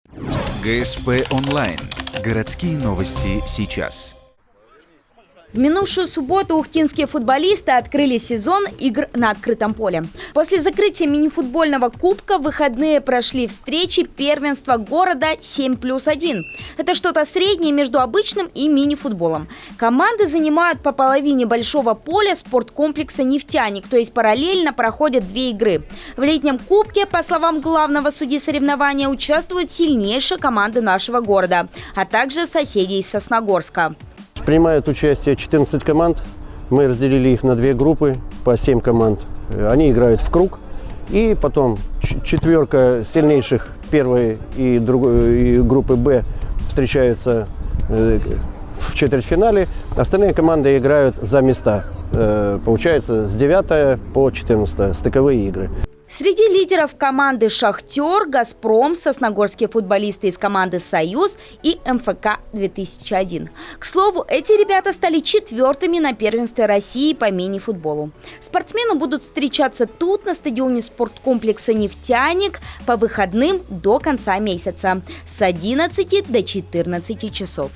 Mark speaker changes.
Speaker 1: ГСП онлайн. Городские новости сейчас.
Speaker 2: В минувшую субботу ухтинские футболисты открыли сезон игр на открытом поле. После закрытия мини-футбольного кубка в выходные прошли встречи первенства города 7+1. Это что-то среднее между обычным и мини-футболом. Команды занимают по половине большого поля спорткомплекса «Нефтяник», то есть параллельно проходят две игры. В летнем кубке, по словам главного судьи соревнования, участвуют сильнейшие команды нашего города, а также соседей из Сосногорска.
Speaker 3: Принимают участие 14 команд. Мы разделили их на две группы, по 7 команд. Они играют в круг. И потом четверка сильнейших первой и группы «Б» встречаются в четвертьфинале. Остальные команды играют за места. Получается, с 9 по 14 стыковые игры.
Speaker 2: Среди лидеров команды «Шахтер», «Газпром», сосногорские футболисты из команды «Союз» и МФК-2001. К слову, эти ребята стали четвертыми на первенстве России по мини-футболу. Спортсмены будут встречаться тут, на стадионе спорткомплекса «Нефтяник», по выходным до конца месяца с 11 до 14 часов.